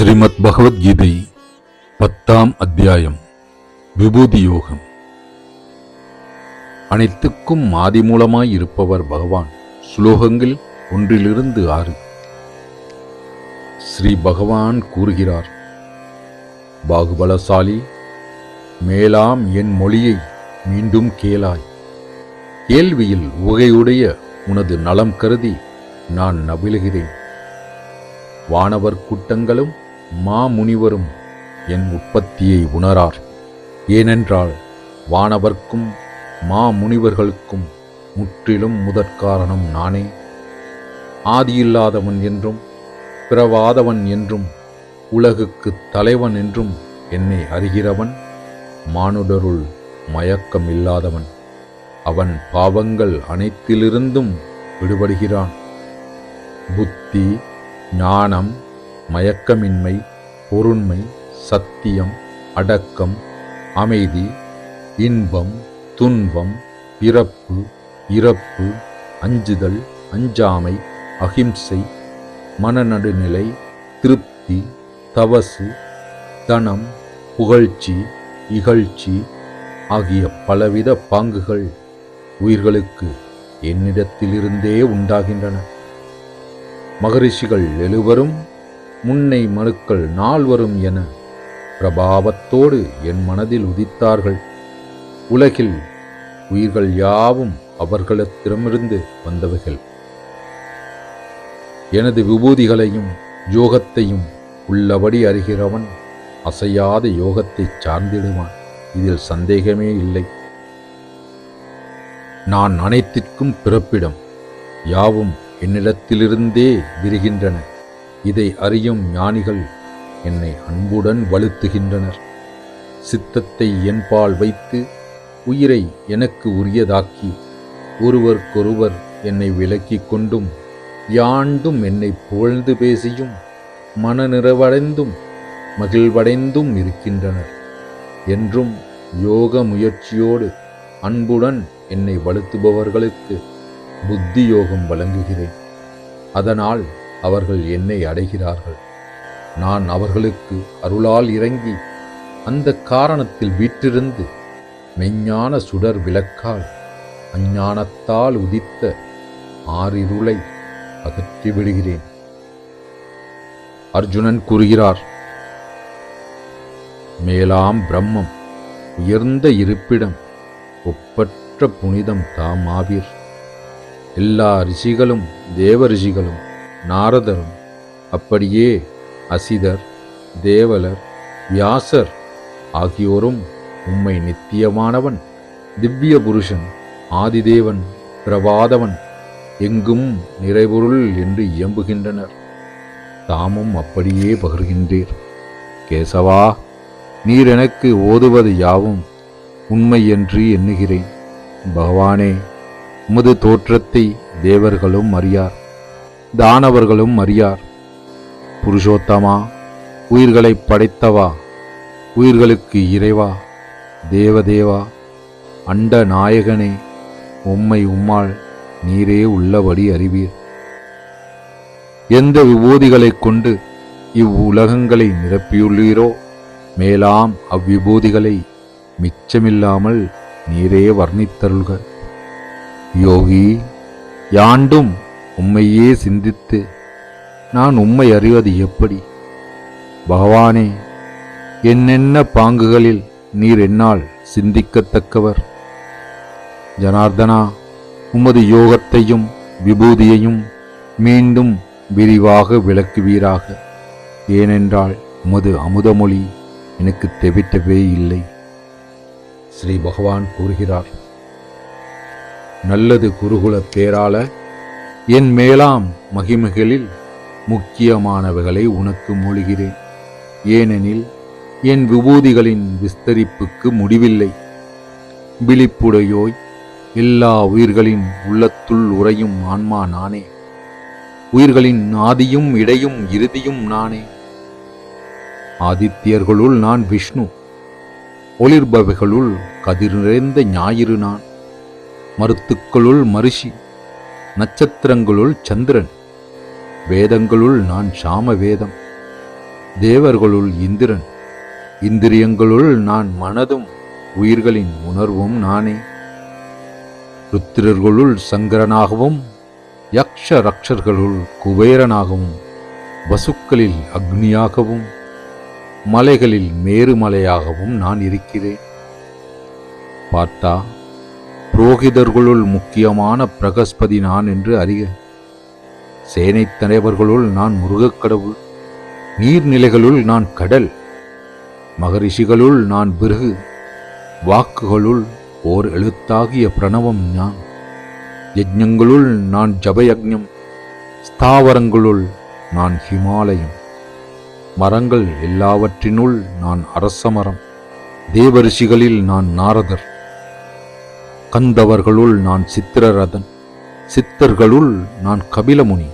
ஸ்ரீமத் பகவத்கீதை 10ஆம் அத்தியாயம் விபூதி யோகம். அனைத்துக்கும் ஆதி மூலமாய் இருப்பவர் பகவான். ஸ்லோகங்கள் 1-6. ஸ்ரீ பகவான் கூறுகிறார், பாகுபலசாலி, மேலாம் என் மொழியை மீண்டும் கேளாய். கேள்வியில் உகையுடைய உனது நலம் கருதி நான் நவிலுகிறேன். வானவர் கூட்டங்களும் மாமுனிவரும் என் உற்பத்தியை உணரார். ஏனென்றால் வானவர்க்கும் மாமுனிவர்களுக்கும் முற்றிலும் முதற்காரணம் நானே. ஆதியில்லாதவன் என்றும் பிறவாதவன் என்றும் உலகுக்கு தலைவன் என்றும் என்னை அறிகிறவன் மானுடருள் மயக்கம் இல்லாதவன். அவன் பாவங்கள் அனைத்திலிருந்தும் விடுபடுகிறான். புத்தி, ஞானம், மயக்கமின்மை, பொருண்மை, சத்தியம், அடக்கம், அமைதி, இன்பம், துன்பம், பிறப்பு, இறப்பு, அஞ்சுதல், அஞ்சாமை, அகிம்சை, மனநடுநிலை, திருப்தி, தவசு, தனம், புகழ்ச்சி, இகழ்ச்சி ஆகிய பலவித பாங்குகள் உயிர்களுக்கு என்னிடத்திலிருந்தே உண்டாகின்றன. மகரிஷிகள் 7 முன்னை மனுக்கள் 4 என பிரபாவத்தோடு என் மனதில் உதித்தார்கள். உலகில் உயிர்கள் யாவும் அவர்களிடமிருந்து வந்தவைகள். எனது விபூதிகளையும் யோகத்தையும் உள்ளபடி அறிகிறவன் அசையாத யோகத்தை சார்ந்திடுவான். இதில் சந்தேகமே இல்லை. நான் அனைத்திற்கும் பிறப்பிடம். யாவும் என்னிடத்திலிருந்தே விரிகின்றன. இதை அறியும் ஞானிகள் என்னை அன்புடன் வலுத்துகின்றனர். சித்தத்தை என்பால் வைத்து உயிரை எனக்கு உரியதாக்கி ஒருவருக்கொருவர் என்னை விலக்கிக் கொண்டும் யாண்டும் என்னை புகழ்ந்து பேசியும் மனநிறைவடைந்தும் மகிழ்வடைந்தும் இருக்கின்றனர். என்றும் யோக முயற்சியோடு அன்புடன் என்னை வலுத்துபவர்களுக்கு புத்தி யோகம் வழங்குகிறேன். அதனால் அவர்கள் என்னை அடைகிறார்கள். நான் அவர்களுக்கு அருளால் இறங்கி அந்த காரணத்தில் வீற்றிருந்து மெஞ்ஞான சுடர் விளக்கால் அஞ்ஞானத்தால் உதித்த ஆறிருளை அகற்றி விடுகிறேன். அர்ஜுனன் கூறுகிறார், மேலாம் பிரம்மம், உயர்ந்த இருப்பிடம், ஒப்பற்ற புனிதம் தாம் ஆவீர். எல்லா ரிஷிகளும் தேவ ரிஷிகளும் நாரதரும் அப்படியே அசிதர், தேவலர், வியாசர் ஆகியோரும் உம்மை நித்தியமானவன், திவ்ய புருஷன், ஆதிதேவன், பிரபாதவன், எங்கும் நிறைபொருள் என்று இயம்புகின்றனர். தாமும் அப்படியே பகர்கின்றீர். கேசவா, நீர் எனக்கு ஓதுவது யாவும் உண்மை என்று எண்ணுகிறேன். பகவானே, உமது தோற்றத்தை தேவர்களும் அறியார், தானவர்களும் அறியார். புருஷோத்தமா, உயிர்களை படைத்தவா, உயிர்களுக்கு இறைவா, தேவதேவா, அண்ட நாயகனே, உம்மை உம்மால் நீரே உள்ளபடி அறிவீர். எந்த விபூதிகளைக் கொண்டு இவ்வுலகங்களை நிரப்பியுள்ளீரோ மேலாம் அவ்விபூதிகளை மிச்சமில்லாமல் நீரே வர்ணித்தருள்க. யோகி, யாண்டும் உம்மையே சிந்தித்து நான் உம்மை அறிவது எப்படி? பகவானே, என்னென்ன பாங்குகளில் நீர் என்னால் சிந்திக்கத்தக்கவர்? ஜனார்தனா, உமது யோகத்தையும் விபூதியையும் மீண்டும் விரிவாக விளக்குவீராக. ஏனென்றால் உமது அமுதமொழி எனக்கு தெவிட்டவே இல்லை. ஸ்ரீ பகவான் கூறுகிறார், நல்லது குருகுல பேரால என் மேலாம் மகிமைகளில் முக்கியமானவைகளை உனக்கு மொழிகிறேன். ஏனெனில் என் விபூதிகளின் விஸ்தரிப்புக்கு முடிவில்லை. விழிப்புடையோய், எல்லா உயிர்களின் உள்ளத்துள் உறையும் ஆன்மா நானே. உயிர்களின் ஆதியும் இடையும் இறுதியும் நானே. ஆதித்யர்களுள் நான் விஷ்ணு, ஒளிர்பவைகளுள் கதிர் நிறைந்த ஞாயிறு நான். மருத்துக்களுள் மரிஷி, நட்சத்திரங்களுள் சந்திரன், வேதங்களுள் நான் சாம வேதம், தேவர்களுள் இந்திரன், இந்திரியங்களுள் நான் மனதும் உயிர்களின் உணர்வும் நானே. ருத்திரர்களுள் சங்கரனாகவும், யக்ஷ ரக்ஷர்களுள் குபேரனாகவும், வசுக்களில் அக்னியாகவும், மலைகளில் மேருமலையாகவும் நான் இருக்கிறேன். பார்த்தா, புரோகிதர்களுள் முக்கியமான பிரகஸ்பதி நான் என்று அறிக. சேனைத் தலைவர்களுள் நான் முருகக்கடவுள், நீர்நிலைகளுள் நான் கடல், மகரிஷிகளுள் நான் பிருகு, வாக்குகளுள் ஓர் எழுத்தாகிய பிரணவம் நான், யஜ்ஞங்களுள் நான் ஜபயஜ்ஞம், ஸ்தாவரங்களுள் நான் ஹிமாலயம், மரங்கள் எல்லாவற்றினுள் நான் அரசமரம், தேவரிஷிகளில் நான் நாரதர், கந்தவர்களுள் நான் சித்திரரதன், சித்தர்களுள் நான் கபிலமுனி,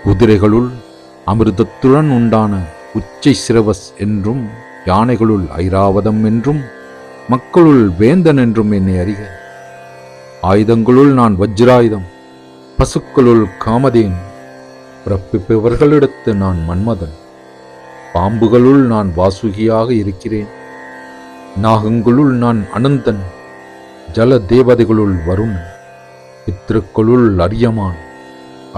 குதிரைகளுள் அமிர்தத்துடன் உண்டான உச்சை சிரவஸ் என்றும், யானைகளுள் ஐராவதம் என்றும், மக்களுள் வேந்தன் என்றும் என்னை அறிக. ஆயுதங்களுள் நான் வஜ்ராயுதம், பசுக்களுள் காமதேன், பிறப்பிப்பவர்களிடத்து நான் மன்மதன், பாம்புகளுள் நான் வாசுகியாக இருக்கிறேன், நாகங்களுள் நான் அனந்தன், ஜல தேவதைகளுள் வருணன், பித்ருக்களுள் அரியமான்,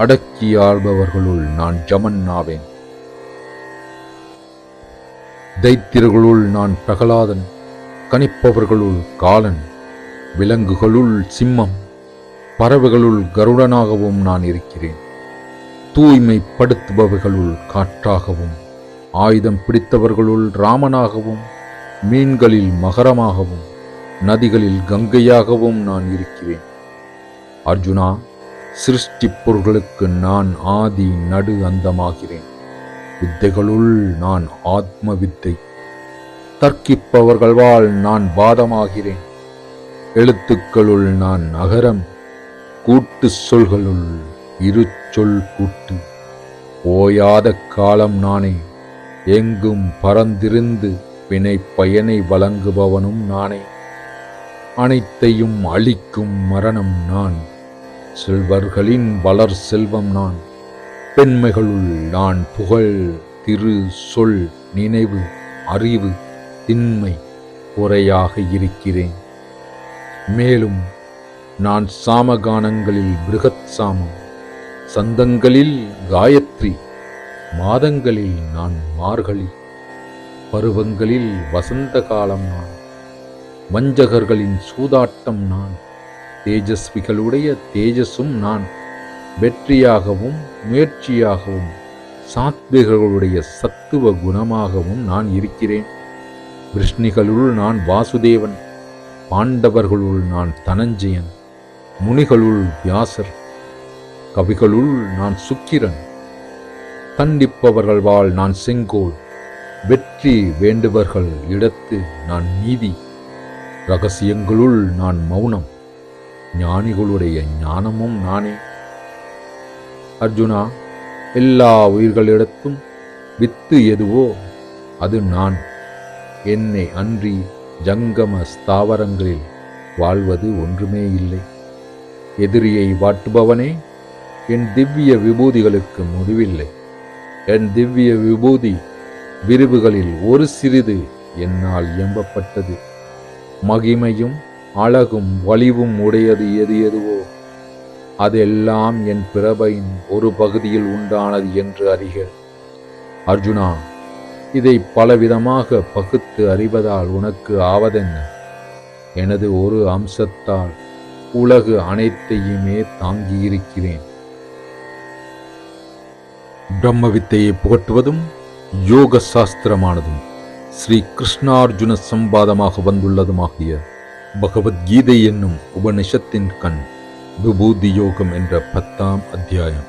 அடக்கி ஆள்பவர்களுள் நான் ஜமன் ஆவேன், தைத்தியர்களுள் நான் பிரகலாதன், கணிப்பவர்களுள் காலன், விலங்குகளுள் சிம்மம், பறவைகளுள் கருடனாகவும் நான் இருக்கிறேன், தூய்மைப்படுத்துபவர்களுள் காற்றாகவும், ஆயுதம் பிடித்தவர்களுள் ராமனாகவும், மீன்களில் மகரமாகவும், நதிகளில் கங்கையாகவும் நான் இருக்கிறேன். அர்ஜுனா, சிருஷ்டி பொருள்களுக்கு நான் ஆதி நடு அந்தமாகிறேன். வித்தைகளுள் நான் ஆத்ம வித்தை, தர்க்கிப்பவர்கள் வாழ் நான் வாதமாகிறேன். எழுத்துக்களுள் நான் அகரம், கூட்டு சொல்களுள் இரு சொல் கூட்டு. ஓயாத காலம் நானே, எங்கும் பறந்திருந்து வினை பயனை வழங்குபவனும் நானே. அனைத்தையும் அழிக்கும் மரணம் நான், செல்வர்களின் வளர் செல்வம் நான். பெண்மைகளுள் நான் புகழ், திரு, சொல், நினைவு, அறிவு, திண்மை குறையாக இருக்கிறேன். மேலும் நான் சாமகானங்களில் பிருகத் சாமம், சந்தங்களில் காயத்ரி, மாதங்களில் நான் மார்கழி, பருவங்களில் வசந்த காலம் நான், வஞ்சகர்களின் சூதாட்டம் நான், தேஜஸ்விகளுடைய தேஜஸும் நான், வெற்றியாகவும் முயற்சியாகவும் சாத்விகளுடைய சத்துவ குணமாகவும் நான் இருக்கிறேன். விஷ்ணிகளுள் நான் வாசுதேவன், பாண்டவர்களுள் நான் தனஞ்சயன், முனிகளுள் வியாசர், கவிகளுள் நான் சுக்கிரன், கண்டிப்பவர்கள் வாழ் நான் செங்கோல், வெற்றி வேண்டுவர்கள் இடத்து நான் நீதி, இரகசியங்களுள் நான் மௌனம், ஞானிகளுடைய ஞானமும் நானே. அர்ஜுனா, எல்லா உயிர்களிடத்தும் வித்து எதுவோ அது நான். என்னை அன்றி ஜங்கம ஸ்தாவரங்களில் வாழ்வது ஒன்றுமே இல்லை. எதிரியை வாட்டுபவனே, என் திவ்ய விபூதிகளுக்கு முடிவில்லை. என் திவ்ய விபூதி விரிவுகளில் ஒரு சிறிது என்னால் இயம்பப்பட்டது. மகிமையும் அழகும் வலிவும் உடையது எது எதுவோ அதெல்லாம் என் பிரபையின் ஒரு பகுதியில் உண்டானது என்று அறிக. அர்ஜுனா, இதை பலவிதமாக பகுத்து அறிவதால் உனக்கு ஆவதென்ன? எனது ஒரு அம்சத்தால் உலகு அனைத்தையுமே தாங்கியிருக்கிறேன். பிரம்ம வித்தையை புகட்டுவதும் யோக சாஸ்திரமானதும் ஸ்ரீ கிருஷ்ணார்ஜுன சம்பாதமாக வந்துள்ளதுமாகிய பகவத்கீதை என்னும் உபனிஷத்தின் கண் விபூதி யோகம் என்ற 10ஆம் அத்தியாயம்.